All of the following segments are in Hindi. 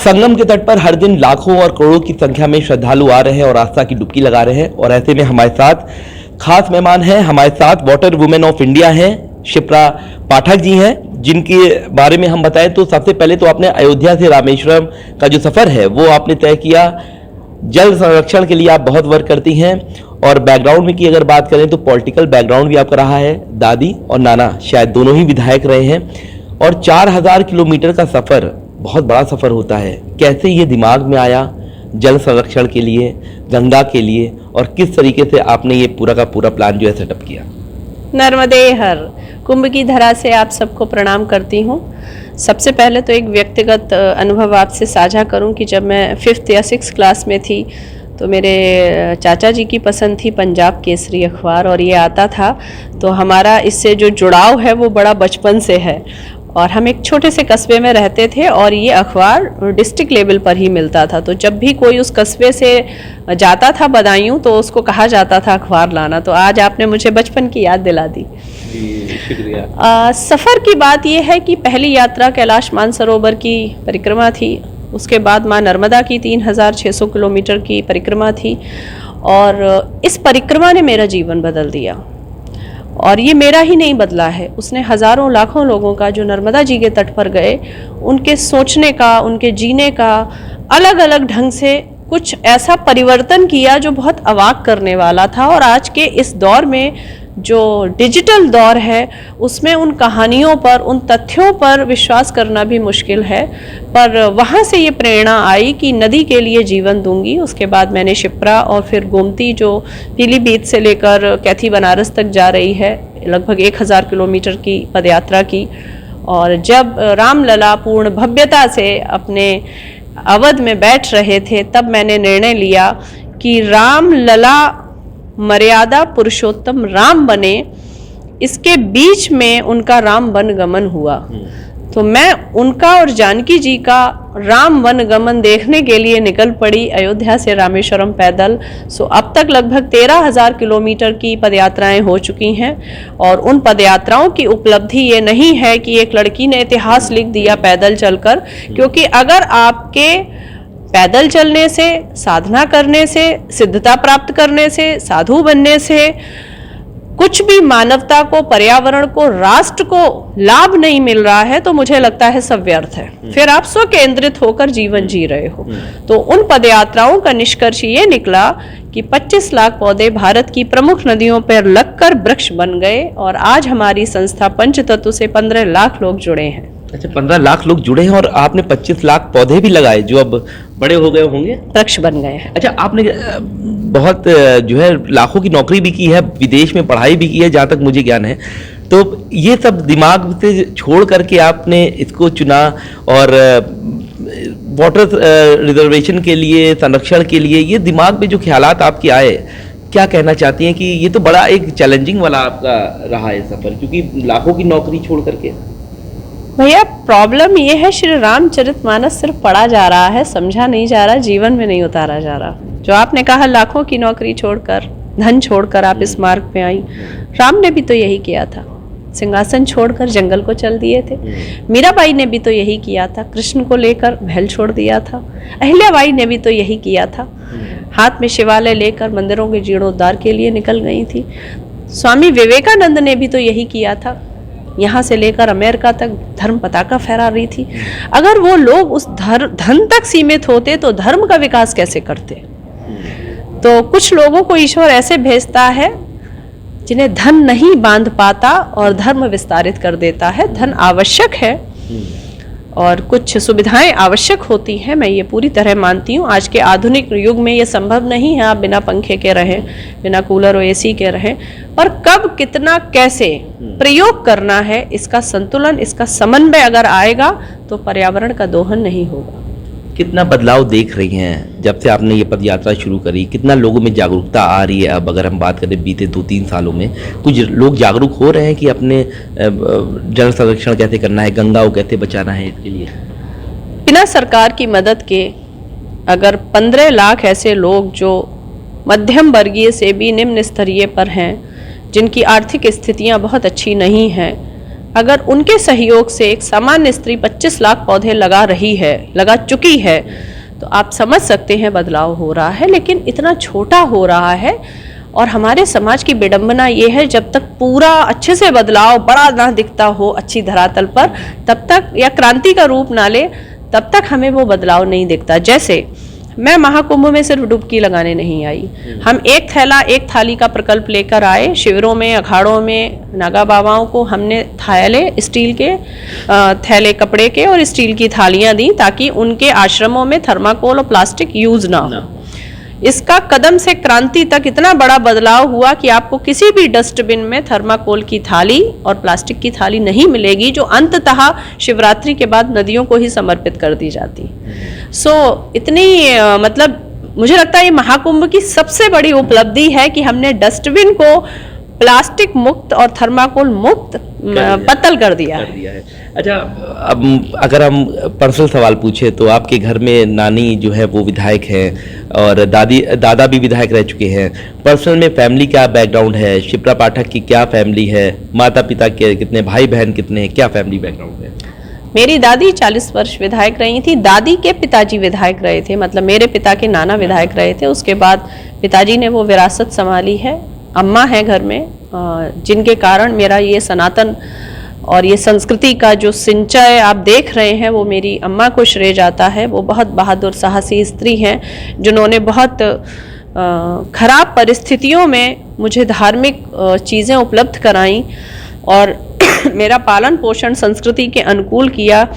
संगम के तट पर हर दिन लाखों और करोड़ों की संख्या में श्रद्धालु आ रहे हैं और आस्था की डुबकी लगा रहे हैं। और ऐसे में हमारे साथ खास मेहमान हैं। हमारे साथ वाटर वुमेन ऑफ इंडिया हैं, शिप्रा पाठक जी हैं, जिनके बारे में हम बताएं तो सबसे पहले तो आपने अयोध्या से रामेश्वरम का जो सफर है वो आपने तय किया। जल संरक्षण के लिए आप बहुत वर्क करती हैं और बैकग्राउंड में की अगर बात करें तो पॉलिटिकल बैकग्राउंड भी आपका रहा है। दादी और नाना शायद दोनों ही विधायक रहे हैं और 4000 किलोमीटर का सफर बहुत बड़ा सफर होता है। कैसे ये दिमाग में आया जल संरक्षण के लिए, गंगा के लिए, और किस तरीके से आपने ये पूरा का पूरा प्लान जो है सेटअप किया? नर्मदे हर कुंभ की धरा से आप सबको प्रणाम करती हूँ। सबसे पहले तो एक व्यक्तिगत अनुभव आपसे साझा करूँ कि जब मैं 5th या 6th क्लास में थी तो मेरे चाचा जी की पसंद थी पंजाब केसरी अखबार, और ये आता था। तो हमारा इससे जो जुड़ाव है वो बड़ा बचपन से है। और हम एक छोटे से कस्बे में रहते थे और ये अखबार डिस्ट्रिक्ट लेवल पर ही मिलता था। तो जब भी कोई उस कस्बे से जाता था बदायूं तो उसको कहा जाता था अखबार लाना। तो आज आपने मुझे बचपन की याद दिला दी। शुक्रिया। सफ़र की बात यह है कि पहली यात्रा कैलाश मानसरोवर की परिक्रमा थी। उसके बाद माँ नर्मदा की 3600 किलोमीटर की परिक्रमा थी। और इस परिक्रमा ने मेरा जीवन बदल दिया। और ये मेरा ही नहीं बदला है, उसने हज़ारों लाखों लोगों का जो नर्मदा जी के तट पर गए उनके सोचने का, उनके जीने का अलग अलग ढंग से कुछ ऐसा परिवर्तन किया जो बहुत अवाक करने वाला था। और आज के इस दौर में जो डिजिटल दौर है उसमें उन कहानियों पर, उन तथ्यों पर विश्वास करना भी मुश्किल है। पर वहाँ से ये प्रेरणा आई कि नदी के लिए जीवन दूंगी। उसके बाद मैंने शिप्रा और फिर गोमती जो पीलीभीत से लेकर कैथी बनारस तक जा रही है, लगभग 1000 किलोमीटर की पदयात्रा की। और जब रामलला पूर्ण भव्यता से अपने अवध में बैठ रहे थे तब मैंने निर्णय लिया कि रामलला मर्यादा पुरुषोत्तम राम बने, इसके बीच में उनका राम वन गमन हुआ। तो मैं उनका और जानकी जी का राम वन गमन देखने के लिए निकल पड़ी अयोध्या से रामेश्वरम पैदल। सो अब तक लगभग 13000 किलोमीटर की पदयात्राएं हो चुकी हैं। और उन पदयात्राओं की उपलब्धि ये नहीं है कि एक लड़की ने इतिहास लिख दिया पैदल चलकर, क्योंकि अगर आपके पैदल चलने से, साधना करने से, सिद्धता प्राप्त करने से, साधु बनने से कुछ भी मानवता को, पर्यावरण को, राष्ट्र को लाभ नहीं मिल रहा है तो मुझे लगता है सब व्यर्थ है। फिर आप स्व केंद्रित होकर जीवन जी रहे हो। तो उन पदयात्राओं का निष्कर्ष ये निकला कि 25 लाख पौधे भारत की प्रमुख नदियों पर लगकर वृक्ष बन गए। और आज हमारी संस्था पंचतत्व से 15 लाख लोग जुड़े हैं। अच्छा, 15 लाख लोग जुड़े हैं और आपने 25 लाख पौधे भी लगाए जो अब बड़े हो गए होंगे, वृक्ष बन गए हैं। अच्छा, आपने बहुत जो है लाखों की नौकरी भी की है, विदेश में पढ़ाई भी की है जहाँ तक मुझे ज्ञान है। तो ये सब दिमाग से छोड़ करके आपने इसको चुना और वाटर रिजर्वेशन के लिए, संरक्षण के लिए ये दिमाग में जो ख्यालात आपके आए, क्या कहना चाहती हैं कि ये तो बड़ा एक चैलेंजिंग वाला आपका रहा है सफर, क्योंकि लाखों की नौकरी छोड़ करके? भैया प्रॉब्लम ये है, श्री रामचरितमानस सिर्फ पढ़ा जा रहा है, समझा नहीं जा रहा, जीवन में नहीं उतारा जा रहा। जो आपने कहा लाखों की नौकरी छोड़कर, धन छोड़कर आप इस मार्ग पे आई, राम ने भी तो यही किया था। सिंहासन छोड़कर जंगल को चल दिए थे। मीराबाई ने भी तो यही किया था, कृष्ण को लेकर महल छोड़ दिया था। अहिल्याबाई ने भी तो यही किया था, हाथ में शिवालय लेकर मंदिरों के जीर्णोद्धार के लिए निकल गई थी। स्वामी विवेकानंद ने भी तो यही किया था, यहाँ से लेकर अमेरिका तक धर्म पताका फहरा रही थी। अगर वो लोग उस धन तक सीमित होते तो धर्म का विकास कैसे करते? तो कुछ लोगों को ईश्वर ऐसे भेजता है जिन्हें धन नहीं बांध पाता और धर्म विस्तारित कर देता है। धन आवश्यक है और कुछ सुविधाएं आवश्यक होती हैं, मैं ये पूरी तरह मानती हूँ। आज के आधुनिक युग में ये संभव नहीं है आप बिना पंखे के रहें, बिना कूलर और एसी के रहें। पर कब, कितना, कैसे प्रयोग करना है, इसका संतुलन, इसका समन्वय अगर आएगा तो पर्यावरण का दोहन नहीं होगा। कितना बदलाव देख रही हैं जब से आपने ये पद यात्रा शुरू करी? कितना लोगों में जागरूकता आ रही है? अब अगर हम बात करें बीते 2-3 सालों में, कुछ लोग जागरूक हो रहे हैं कि अपने जल संरक्षण कैसे करना है, गंगा को कैसे बचाना है? इसके लिए बिना सरकार की मदद के अगर 15 लाख ऐसे लोग जो मध्यम वर्गीय से भी निम्न स्तरीय पर हैं, जिनकी आर्थिक स्थितियां बहुत अच्छी नहीं हैं, अगर उनके सहयोग से एक सामान्य स्त्री 25 लाख पौधे लगा चुकी है, तो आप समझ सकते हैं बदलाव हो रहा है, लेकिन इतना छोटा हो रहा है। और हमारे समाज की विडंबना ये है, जब तक पूरा अच्छे से बदलाव बड़ा ना दिखता हो अच्छी धरातल पर, तब तक, या क्रांति का रूप ना ले, तब तक हमें वो बदलाव नहीं दिखता। जैसे मैं महाकुंभ में सिर्फ डुबकी लगाने नहीं आई, हम एक थैला एक थाली का प्रकल्प लेकर आए। शिविरों में, अखाड़ों में नागा बाबाओं को हमने थैले, स्टील के थैले कपड़े के और स्टील की थालियां दी, ताकि उनके आश्रमों में थर्माकोल और प्लास्टिक यूज ना हो। इसका कदम से क्रांति तक इतना बड़ा बदलाव हुआ कि आपको किसी भी डस्टबिन में थर्माकोल की थाली और प्लास्टिक की थाली नहीं मिलेगी, जो अंततः शिवरात्रि के बाद नदियों को ही समर्पित कर दी जाती। इतनी मतलब मुझे लगता है ये महाकुंभ की सबसे बड़ी उपलब्धि है कि हमने डस्टबिन को प्लास्टिक मुक्त और थर्माकोल मुक्त पत्तल कर दिया है। अच्छा, अब अगर हम पर्सनल सवाल पूछे तो आपके घर में नानी जो है वो विधायक है और दादा भी विधायक रह चुके हैं। पर्सनल में फैमिली क्या बैकग्राउंड है? शिप्रा पाठक की क्या फैमिली है? माता पिता के कितने भाई बहन कितने हैं? क्या फैमिली बैकग्राउंड है? मेरी दादी 40 वर्ष विधायक रही थी। दादी के पिताजी विधायक रहे थे, मतलब मेरे पिता के नाना विधायक रहे थे। उसके बाद पिताजी ने वो विरासत संभाली है। अम्मा है घर में, जिनके कारण मेरा ये सनातन और ये संस्कृति का जो सिंचाई आप देख रहे हैं, वो मेरी अम्मा को श्रेय जाता है। वो बहुत बहादुर साहसी स्त्री हैं, जिन्होंने बहुत खराब परिस्थितियों में मुझे धार्मिक चीज़ें उपलब्ध कराईं और मेरा पालन पोषण संस्कृति के अनुकूल किया।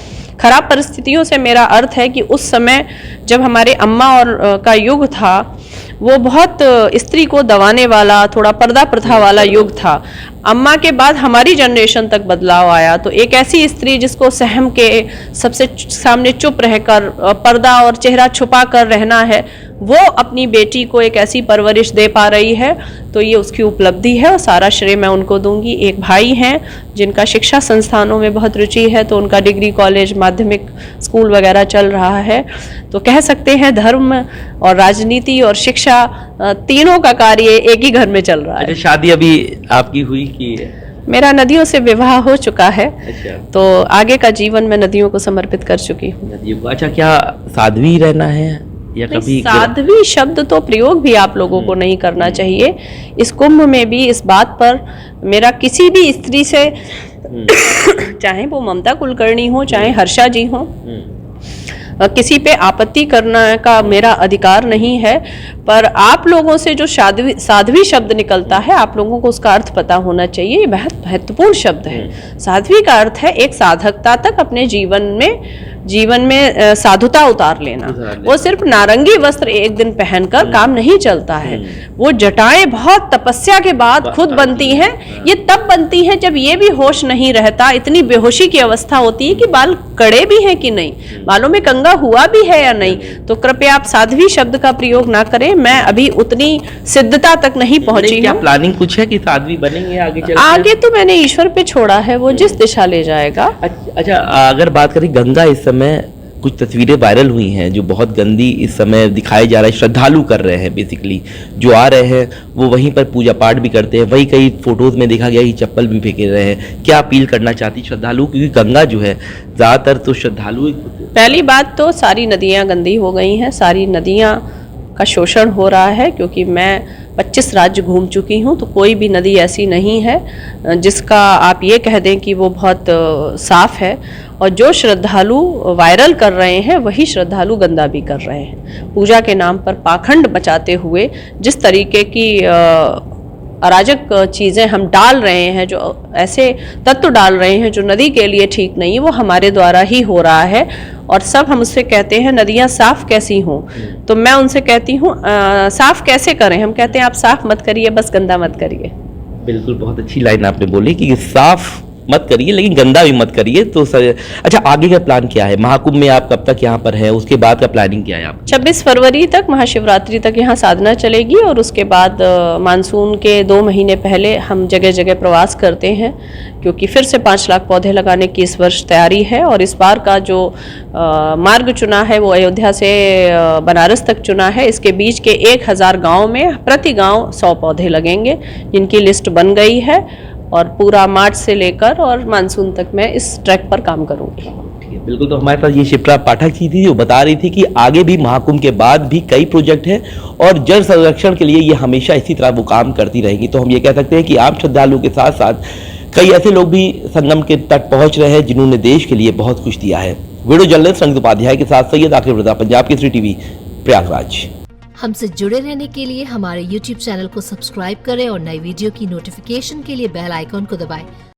खराब परिस्थितियों से मेरा अर्थ है कि उस समय जब हमारे अम्मा और का युग था, वो बहुत स्त्री को दबाने वाला, थोड़ा पर्दा प्रथा वाला युग था। अम्मा के बाद हमारी जनरेशन तक बदलाव आया, तो एक ऐसी स्त्री जिसको सहम के सबसे सामने चुप रहकर पर्दा और चेहरा छुपा कर रहना है, वो अपनी बेटी को एक ऐसी परवरिश दे पा रही है, तो ये उसकी उपलब्धि है और सारा श्रेय मैं उनको दूंगी। एक भाई हैं जिनका शिक्षा संस्थानों में बहुत रुचि है, तो उनका डिग्री कॉलेज, माध्यमिक स्कूल वगैरह चल रहा है। तो कह सकते हैं धर्म और राजनीति और शिक्षा तीनों का कार्य एक ही घर में चल रहा है। शादी अभी आपकी हुई कि? मेरा नदियों से विवाह हो चुका है। अच्छा। तो आगे का जीवन मैं नदियों को समर्पित कर चुकी हूँ। अच्छा, क्या साध्वी रहना है या कभी? साध्वी शब्द तो प्रयोग भी आप लोगों को नहीं करना चाहिए। इस कुंभ में भी इस बात पर मेरा किसी भी स्त्री से चाहे वो ममता कुलकर्णी हो, चाहे हर्षा जी हो, किसी पे आपत्ति करना का मेरा अधिकार नहीं है। पर आप लोगों से जो साध्वी शब्द निकलता है, आप लोगों को उसका अर्थ पता होना चाहिए। ये बहुत महत्वपूर्ण शब्द है। साध्वी का अर्थ है एक साधकता तक अपने जीवन में साधुता उतार लेना। वो सिर्फ नारंगी वस्त्र एक दिन पहनकर काम नहीं चलता है। वो जटाएं बहुत तपस्या के बाद खुद बनती हैं। ये तब बनती हैं जब ये भी होश नहीं रहता, इतनी बेहोशी की अवस्था होती है कि बाल कड़े भी हैं कि नहीं, बालों में कंघा हुआ भी है या नहीं। तो कृपया आप साध्वी शब्द का प्रयोग ना करें। मैं अभी उतनी सिद्धता तक नहीं पहुंची हूँ। क्या प्लानिंग कुछ है कि साध्वी बनेंगे आगे चलकर? आगे तो मैंने ईश्वर पे छोड़ा है, वो जिस दिशा ले जाएगा। अच्छा, अगर बात करें गंगा, इस समय कुछ तस्वीरें वायरल हुई हैं जो बहुत गंदी इस समय दिखाई जा रहा है। श्रद्धालु कर रहे हैं, बेसिकली जो आ रहे हैं वो वहीं पर पूजा पाठ भी करते हैं। वही कई फोटोज में देखा गया कि चप्पल भी फेंक रहे हैं। क्या अपील करना चाहती श्रद्धालु? क्योंकि गंगा जो है ज्यादातर तो श्रद्धालु। पहली बात तो सारी नदियाँ गंदी हो गई हैं, सारी नदियाँ का शोषण हो रहा है। क्योंकि मैं 25 राज्य घूम चुकी हूँ, तो कोई भी नदी ऐसी नहीं है जिसका आप ये कह दें कि वो बहुत साफ है। और जो श्रद्धालु वायरल कर रहे हैं, वही श्रद्धालु गंदा भी कर रहे हैं। पूजा के नाम पर पाखंड बचाते हुए जिस तरीके की अराजक चीज़ें हम डाल रहे हैं, जो ऐसे तत्व डाल रहे हैं जो नदी के लिए ठीक नहीं, वो हमारे द्वारा ही हो रहा है। और सब हम उससे कहते हैं नदियाँ साफ कैसी हों, तो मैं उनसे कहती हूँ साफ कैसे करें? हम कहते हैं आप साफ मत करिए, बस गंदा मत करिए। बिल्कुल, बहुत अच्छी लाइन आपने बोली कि साफ मत करिए लेकिन गंदा भी मत करिए। तो अच्छा, आगे का प्लान क्या है? महाकुंभ में आप कब तक यहाँ पर हैं? उसके बाद का प्लानिंग क्या है आप? 26 फरवरी तक, महाशिवरात्रि तक यहाँ साधना चलेगी और उसके बाद मानसून के 2 महीने पहले हम जगह जगह प्रवास करते हैं, क्योंकि फिर से 5 लाख पौधे लगाने की इस वर्ष तैयारी है। और इस बार का जो मार्ग चुना है वो अयोध्या से बनारस तक चुना है। इसके बीच के 1000 गाँव में प्रति गाँव 100 पौधे लगेंगे, जिनकी लिस्ट बन गई है। और पूरा मार्च से लेकर और मानसून तक मैं इस ट्रैक पर काम करूंगी। ठीक है, बिल्कुल। तो हमारे पास ये शिप्रा पाठक जी थी जो बता रही थी कि आगे भी महाकुंभ के बाद भी कई प्रोजेक्ट हैं और जल संरक्षण के लिए ये हमेशा इसी तरह वो काम करती रहेगी। तो हम ये कह सकते हैं कि आम श्रद्धालुओं के साथ साथ कई ऐसे लोग भी संगम के तट पहुंच रहे हैं जिन्होंने देश के लिए बहुत कुछ दिया है। वीडियो जर्नलिस्ट रंजित उपाध्याय के साथ सैयद आकिब रजा, पंजाब केसरी टीवी, प्रयागराज। हमसे जुड़े रहने के लिए हमारे YouTube चैनल को सब्सक्राइब करें और नई वीडियो की नोटिफिकेशन के लिए बेल आइकॉन को दबाएं।